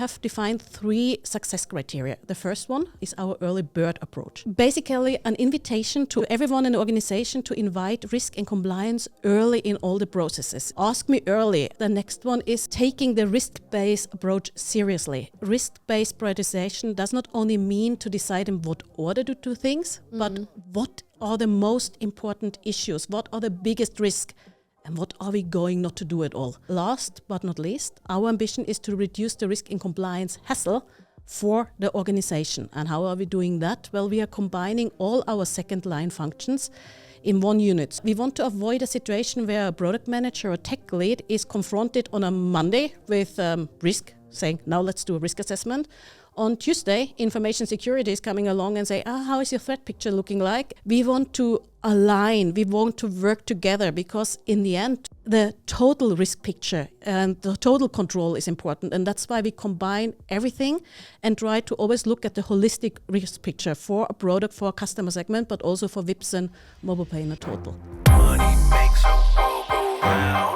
have defined 3 success criteria. The first one is our early bird approach. Basically, an invitation to everyone in the organization to invite risk and compliance early in all the processes. Ask me early. The next one is taking the risk-based approach seriously. Risk-based prioritization does not only mean to decide in what order to do things, but what are the most important issues? What are the biggest risks? And what are we going not to do at all? Last but not least, our ambition is to reduce the risk and compliance hassle for the organization. And how are we doing that? Well, we are combining all our second line functions in one unit. We want to avoid a situation where a product manager or tech lead is confronted on a Monday with risk, saying, now let's do a risk assessment. On Tuesday, information security is coming along and say, how is your threat picture looking like? We want to align, we want to work together, because in the end, the total risk picture and the total control is important. And that's why we combine everything and try to always look at the holistic risk picture for a product, for a customer segment, but also for VIPs and mobile pay in a total. Money makes a world go round.